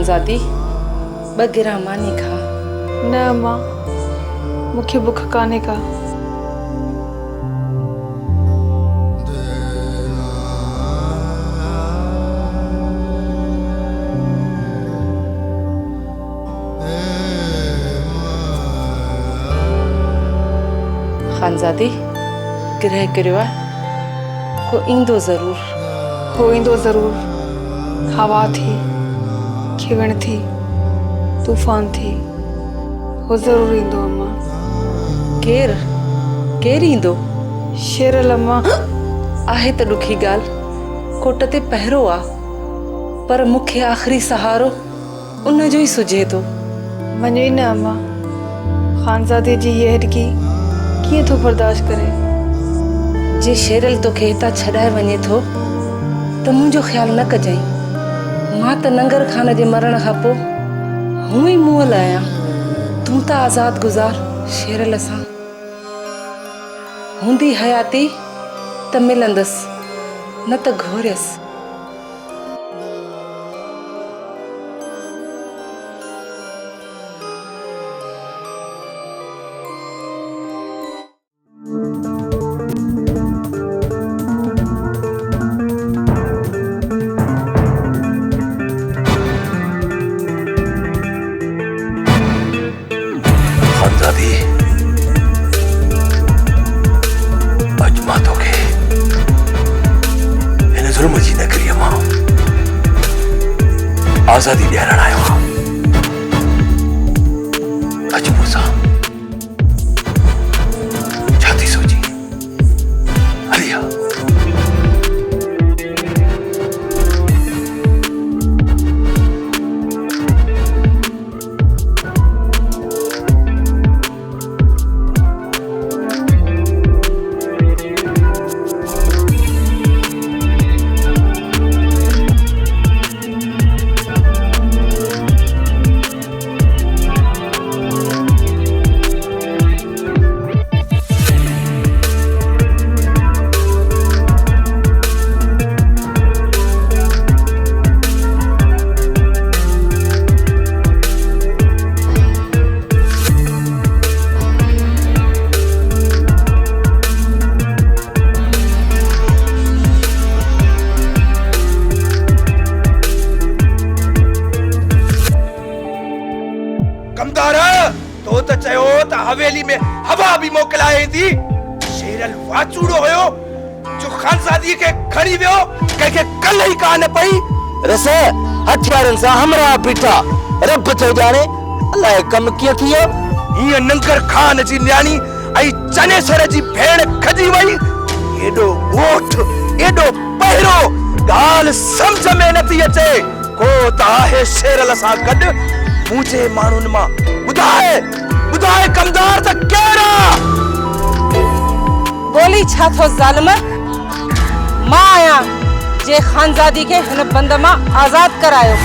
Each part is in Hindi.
खानजादी बगिरा मानी खा। न अम्मा, मुखे बुख काने का। खानजादी ग्रह करियो को इंदो जरूर। हो इंदो जरूर। हवा थी, खिवण थी, तूफान थी, हो जरूर इंदो अम्मा। केर केर इंदो? शेरल अम्मा। आहे त दुखी गाल, कोट ते पहरो आ, पर मुखे आखिरी सहारो उन जो ही सुझे तो। वञो ई न अम्मा, खानजादे जी ये हटकी कीअं थो बर्दाश्त करे। जे शेरल तोखे हितां छॾाए वञे थो त मुंहिंजो ख़्यालु न कजांइ। मां त नंगर खान जे मरण खां पोइ हूं ई मुंहं लाहियां। तूं त आज़ाद गुज़ार शेरल सां। हूंदी हयाती त मिलंदसि, न त घोरियसि। खानजादी अजमा तो के इन जुल्म जी नगरी मां आजादी ॾियारण आयो आहियां। अज मूंसां छा थी सोची? हली आ। तो त चयो त हवेली में हवा भी मोकलाए थी। शेरल वाचूड़ो होयो जो खानजादी के खड़ी वियो, के कल ही कान पई। रस हथियारन सा हमरा पीटा रब तो जाने अल्लाह कम किया कियो। ये नंगर खान जी न्याणी आई चनेसर जी भेड़ खजी वई। एडो गोठ, एडो पहिरो, गाल समझ में नथी अचे। को त आहे शेरल सा गड मुझे मानुन मां। बुधाए बुधाए कमदार त केरा? बोली छा थो ज़ालिम? मां आया जे खानजादी के हिन बंद मां आजाद करायो।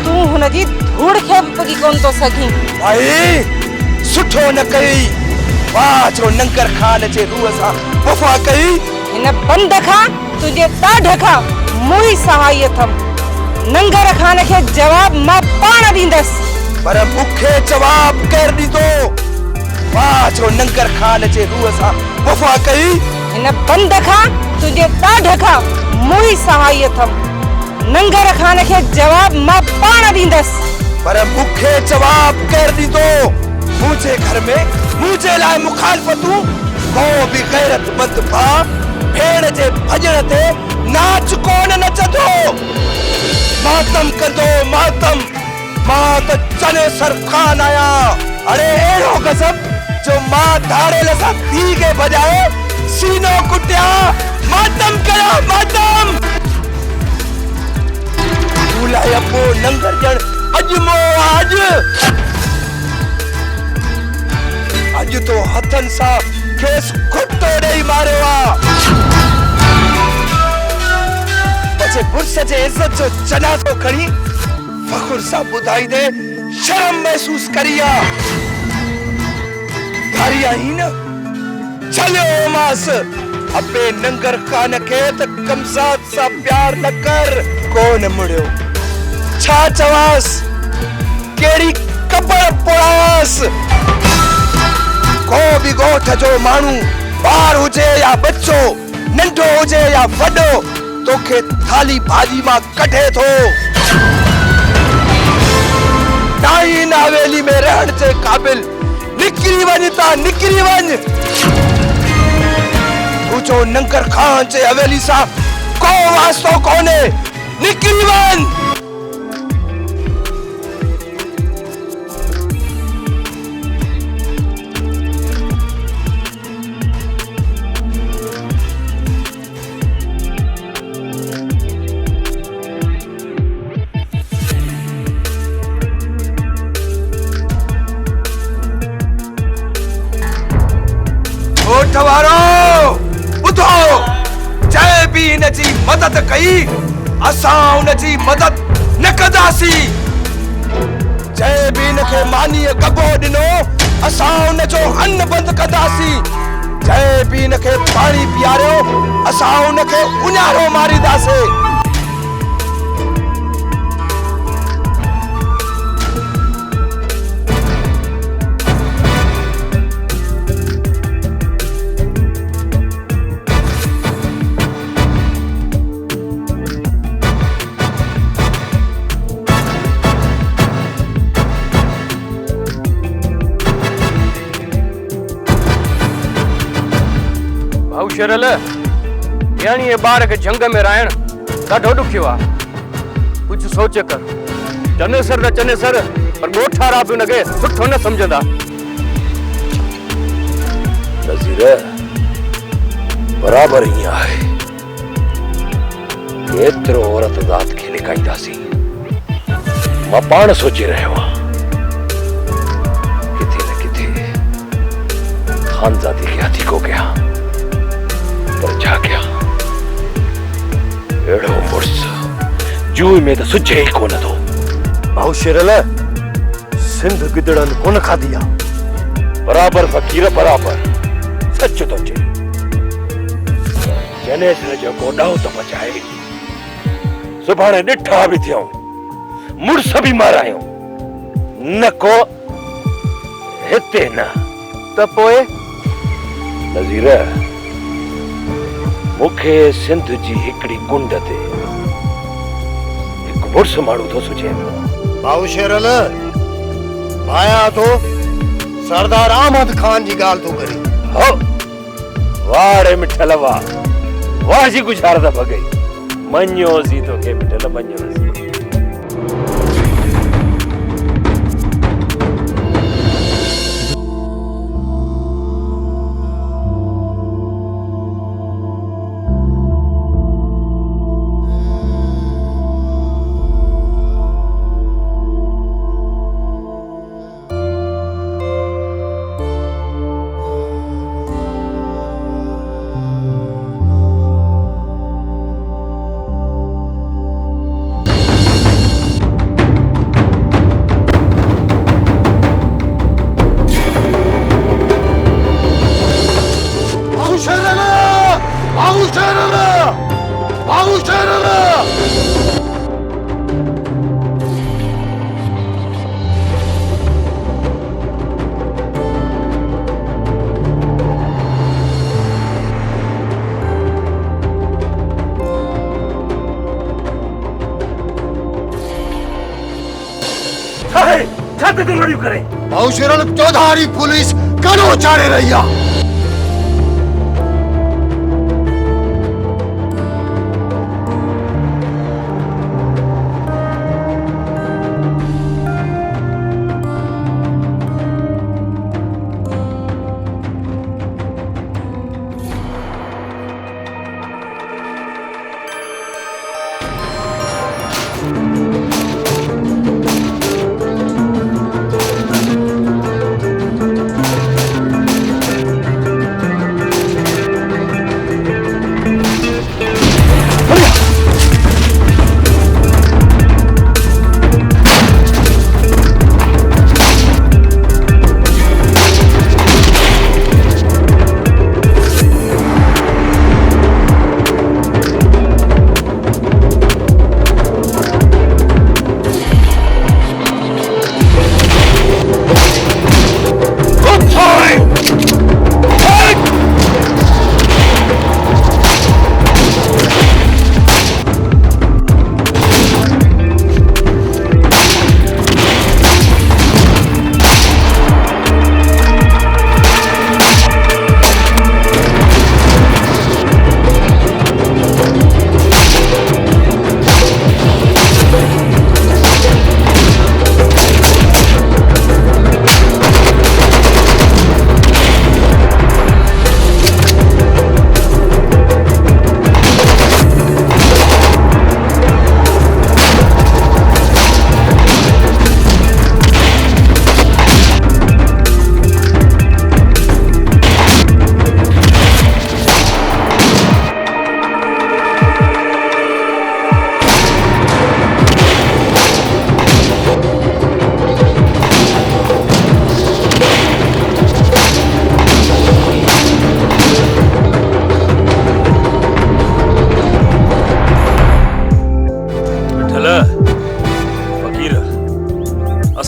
तू हुनजी धूड़ खे पगी कोन तो सकी। भाई सुठो न कई। वाह जो नंगर खान जे रूह सा वफा कई। हिन बंद खां तुझे ॾाढ खां मुई सहाय थम। नंगर खान के जवाब मां पाण ॾींदसि। पर मुखे जवाब केर ॾींदो? वाह जो नंगर खान जे रूह सा वफा कई। हिन बंद खां तुझे ॾाढ खां मुई सहाय थम। नंगर खान के जवाब मां पाण ॾींदसि। पर मुखे जवाब केर ॾींदो? मुझे घर में मुझे लाइ मुखालफतूं को भी गैरतमंद भाउ भेण जे भॼण ते नाच कोन नचंदो। मातम कंदो मातम। मां त चनेसर खान आया। अरे एड़ो गजब जो मां धाड़ेल सा थी के बजाए सीनो कुटिया मातम कया मातम। भूलाया पो नंगर जण अजमो आज। अज तो हथन सा केस खुट्टो ॾेई मारियो आ। बचे पुरुष जे इज्जत जो जनाज़ो खणी फखुर सा बुधाई दे शर्म महसूस करिया। धारिया ही न चलियो मास अबे नंगर खान के त कमसात सा प्यार न कर। कोन मुड़ियो छा चवास केड़ी कबर पोड़ास। को भी गोठ जो मानू बार हुजे या बच्चो नंढो हुजे या वडो तोखे थाली भाजी मां कढे थो। नाइन हवेली में रहण जे काबिल निकरी वञता निकरी वञ। तुझो नंगर खान जे हवेली सा को वास्तो कोने निकरी वञ। ठवारो बुधो जय भी नजी मदद कई असां उनजी मदद न कदासी। जय भी नखे मानी गगो दिनो असां उनजो अन्न बंद कदासी। जय भी नखे पानी पियारो असां उनखे उन्यारो मारीदासे। शेरल यानी ये बार के जंग में रायण ॾाढो ॾुखियो आहे। कुछ सोच कर। चने सर पर ॻोठा रा बि उनखे सुठो न समझंदा। नज़ीर बराबर ही आहे। केतिरो औरत ज़ात खे लिकाईंदासीं। मां पाण सोचे रहियो आहियां किथे न किथे खानज़ादी खे हथी को कयां पर छा कयां। अहिड़ो मुड़ुस जूई में त सुझे ई कोन थो। भाऊ शेरल सिंध गिदड़नि कोन खाधी आहे। बराबर फ़कीर बराबर सच थो चए। जनेसर जो कोडाउ तो पचाए। सुभाणे ॾिठा बि थियूं मुड़ुस बि मारायूं न को हिते न त पोइ नज़ीर मुखे सिंध जी हिकड़ी कुंड ते हिकु मुड़ुस माण्हू थो सुझे। भाऊ शेरल भाया तो सरदार अहमद खान जी गाल तो करी। हो वारे मिठल वाह जी गुज़ार त भगई मञोसी तोखे मिठल मञोसी। भाऊ शेरल चौधारी पुलिस कनो चाड़े रही है।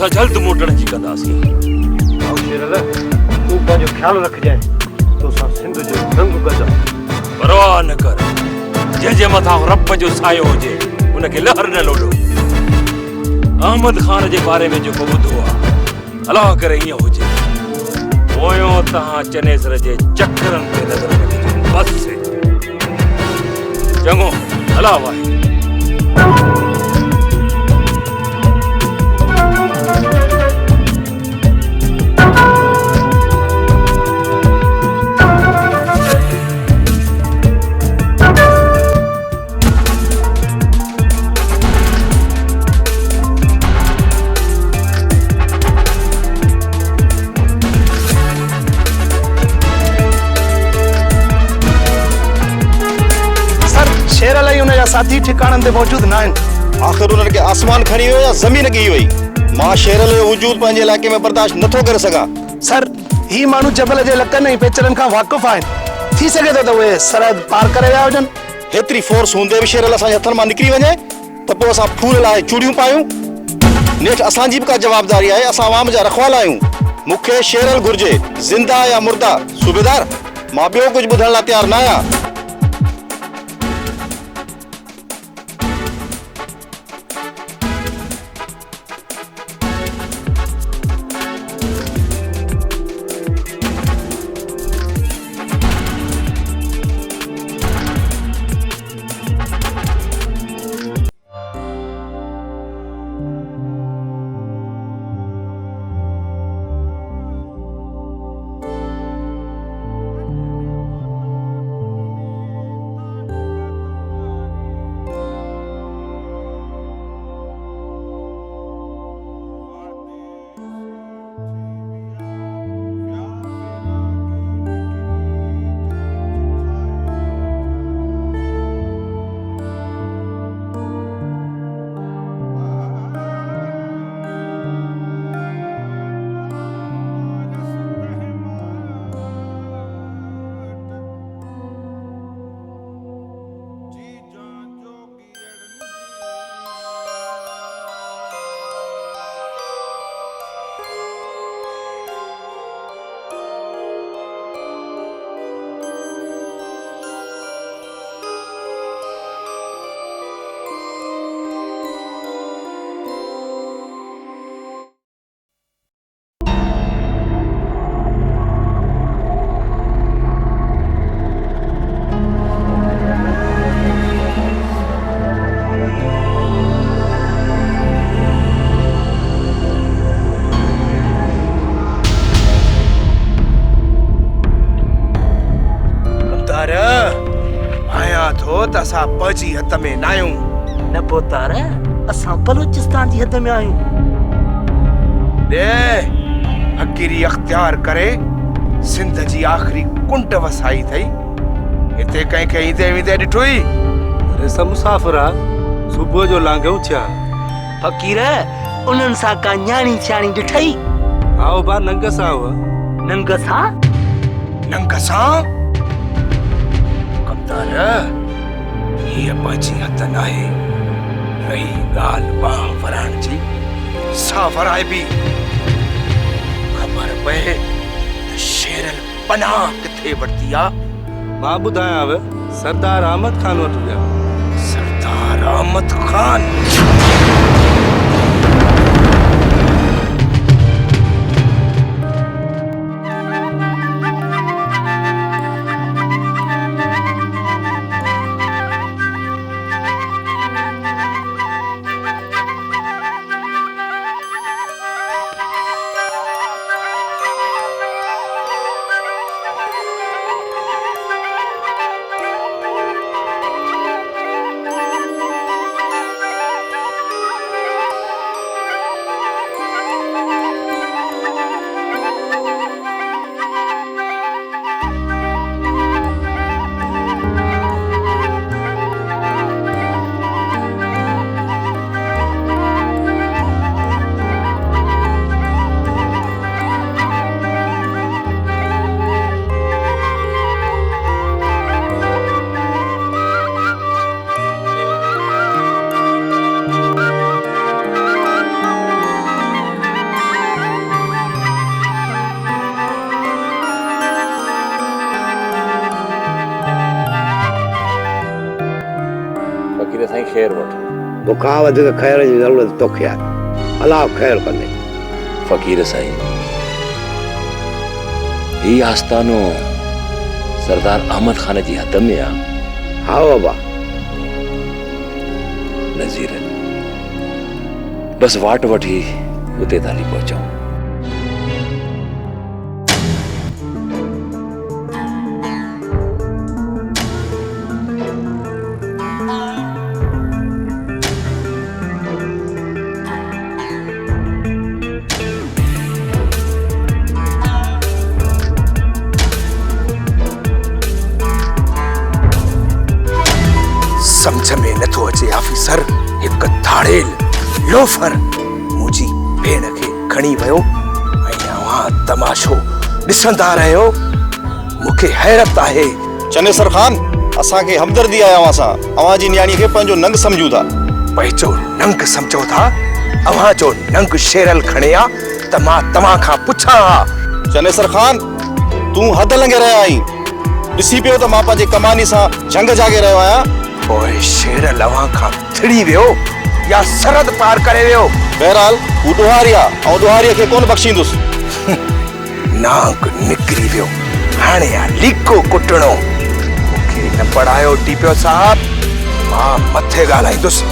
असां जल्द मोटण जी कंदासीं। आओ शेरल तू पंहिंजो ख्याल रखजांइ तो सा सिंध जो रंग गजा। परवाह न कर, जंहिंजे मथां रब जो सायो हुजे उनखे लहर न लोॾो। अहमद खान जे बारे में जेको ॿुधो आहे, अलाह करे ईअं हुजे। पोयों तव्हां चनेसर जे चकरनि ते नज़र वञिजो बस। चङो, अलाह वाहे। शेरल ऐं उनजा साथी ठिकाणनि ते मौजूद न आहिनि। आख़िर उन्हनि खे आसमान खणी वियो या ज़मीन गिही वई? मां शेरल जो वजूद पंहिंजे इलाइक़े में बर्दाश्त नथो करे सघां। सर, ही माण्हू जबल जे लकनि ऐं पेचरनि खां वाक़ुफ़ आहिनि। थी सघे थो त उहे सरहद पार करे विया हुजनि। हेतिरी फोर्स हूंदे बि शेरल असांजे हथनि मां निकिरी वञे त पोइ असां फूल लाइ चूड़ियूं पायूं? नेठि असांजी बि का जवाबदारी आहे। असां आवाम जा रखवाला आहियूं। मूंखे शेरल घुर्जे, ज़िंदा या मुर्दा। सूबेदार, मां ॿियो कुझु ॿुधण लाइ तयारु न आहियां। त असां पहुची हथ में न आहियूं। न पोतार, असां बलूचिस्तान जी हद में आहियूं। हकीरी अख्तियार करे सिंध जी आखिरी कुंट वसाई थई। हिते कंहिंखे ईंदे वेंदे ॾिठोई? अरे सब मुसाफ़िर आ, सुबुह जो लांघियूं थिया। फकीर, उन्हनि सां का न्याणी छाणी ॾिठई? आओ बा नंग सां हुआ। नंग सां? नंग सां? कमदार, हीअ पंहिंजी हथ न आहे। रही ॻाल्हि बाह वराइण जी, सां वराए बि ख़बर पए त शेरल पनाह किथे वरिती आहे। मां ॿुधायांव, सरदार अहमद खान वटि विया। सरदार अहमद खान? बुखा वधीक ख़ैर जी ज़रूरत तोखे आहे। अलाह ख़ैर कंदे। फ़कीर साईं, ही आस्थानो सरदार अहमद खान जी हद में आहे। हा बाबा। नज़ीर, बस वाट वठी उते ताली पहुंचाऊं। समझ में नथो अचे ऑफिसर, एक धाड़ेल लोफर मुंहिंजी भेण खे खणी वियो ऐं अवां तमाशो ॾिसंदा रहियो। मूंखे हैरत आहे। चनेसर खान, असांखे हमदर्दी आहे अवां सां। अवां जी न्याणी खे पंहिंजो नंग सम्झूं था। पंहिंजो नंग सम्झो था? अवां जो नंग शेरल खणे आ त मां तव्हां खां पुछां हा। चनेसर खान, तूं हद लंघे रहिया आहीं। ॾिसी पियो त मां पंहिंजे कमानी सां जंग जागे रहियो आहियां। ओए शेरल अवां खां थिड़ी वियो या सरहद पार करे वियो? बहरहाल हू ॾोहारी आहे ऐं ॾोहारीअ खे कोन बख़्शींदुसि। नांग निकिरी वियो, हाणे आ लीको कुटणो। मूंखे न पढ़ायो टीपियो साहब, मां मथे ॻाल्हाईंदुसि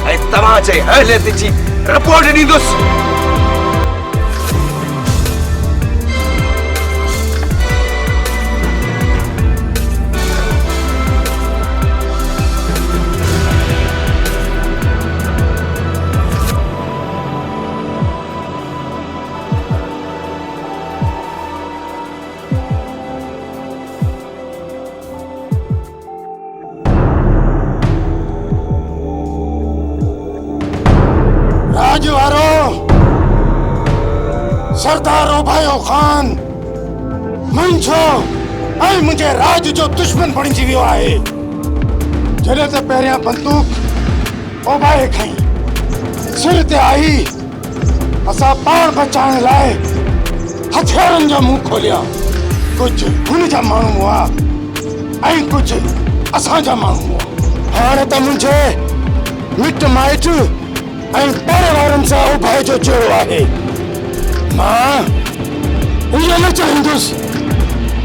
ऐं तव्हां जे अहलियत जी रिपोर्ट ॾींदुसि। सरदार ओभायो खान मुंहिंजो ऐं मुंहिंजे राज जो दुश्मन बणिजी वियो आहे। जॾहिं त पहिरियां बंदूक ओभाए खईं, सिर ते आई, असां पाण बचाइण लाइ हथियारनि जा मुंहुं खोलिया। कुझु हुन जा माण्हू हुआ ऐं कुझु असांजा माण्हू हुआ। हाणे त मुंहिंजे मिट माइट ऐं पाण वारनि सां ओभाए जो जोड़ो आहे। मां इहो न चाहींदुसि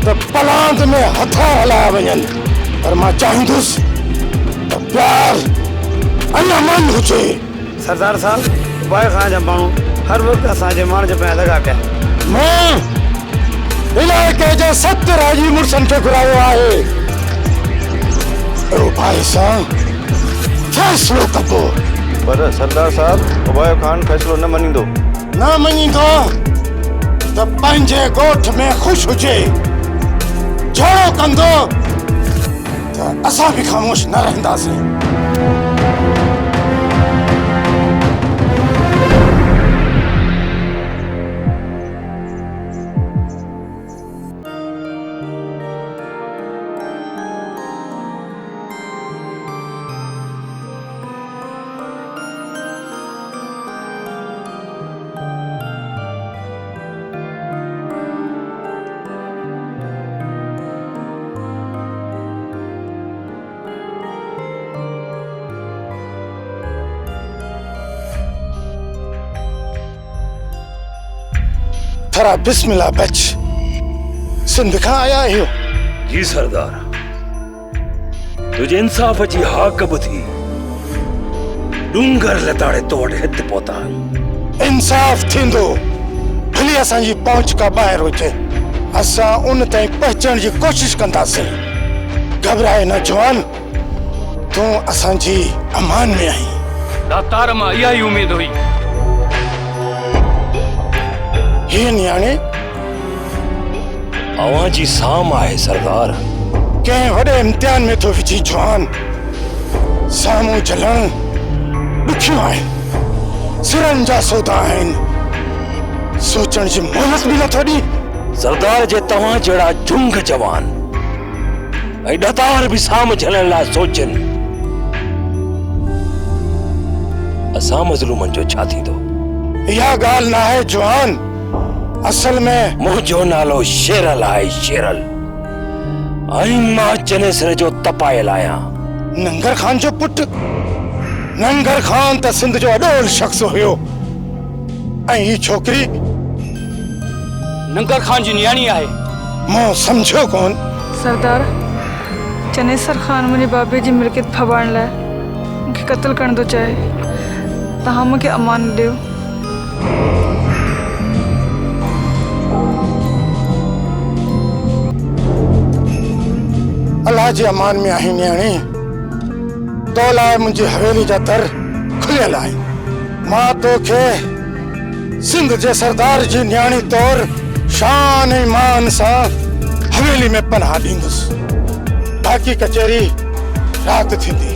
त पलांद में हथियार हलाया वञनि, पर मां चाहींदुसि त प्यार अञा मन हुजे। सरदार साहब, ओभाए खान जा माण्हू हर वक़्तु असांजे माण्हुनि जे पिया लॻा पिया। मां इलाइक़े जे 7 राजी मुड़ुसनि खे घुरायो आहे। ओभाए सां फ़ैसिलो कबो। पर सरदार साहब, ओभाए खान फ़ैसिलो न मञींदो। न मञींदो त पंहिंजे ॻोठ में ख़ुशि हुजे। झगड़ो कंदो त असां बि ख़ामोश न रहंदासीं। थरा बिस्मिल्लाह बच, सिंध खां आया आहियो? जी सरदार, तुझे इंसाफ जी हाक ॿुधी डूंगर लताड़े तो वटि हित पहुता। इंसाफ थींदो, भली असांजी पहुंच खां ॿाहिरि हुजे। असां उन ताईं पहुचण जी कोशिश कंदासीं। घबराए न जवान, तूं असांजी अमान में आहीं। दातार मां इहा ई उमेद हुई। हे न्याणे, अवां जी साम आहे सरदार। कंहिं वॾे इम्तिहान में तो विझी जवान। साम्हूं झलण ॾुखियो आहे। सिरनि जा सौदा आहिनि। सोचण जी मोहलत बि नथो ॾी। सरदार जे तव्हां जहिड़ा झुंग जवान ऐं ॾतार बि साम झलण लाइ सोचनि, असां मज़लूमनि जो छा थींदो? इहा ॻाल्हि न आहे जवान। असल में मुंहिंजो नालो शेरल आहे, शेरल। ऐं मां चनेसर जो तपायल आहियां। नंगर खान जो पुट। नंगर खान त सिंध जो अॾोल शख्स हुयो ऐं ही छोकिरी नंगर खान जी न्याणी आहे। मूं सम्झो कोन। सरदार चनेसर खान मुंहिंजे बाबे जी मिल्कियत फवाइण लाइ मूंखे क़त्ल करण थो चाहे। तव्हां मूंखे अमान ॾियो। अल्लाह जे अमान में आहीं न्याणी। तो लाइ मुंहिंजी हवेली जा दर खुलियल आहे। मां तोखे सिंध जे सरदार जी न्याणी तौर शान ऐं मान सां हवेली में पनाह ॾींदुसि। बाक़ी कचहरी राति थींदी।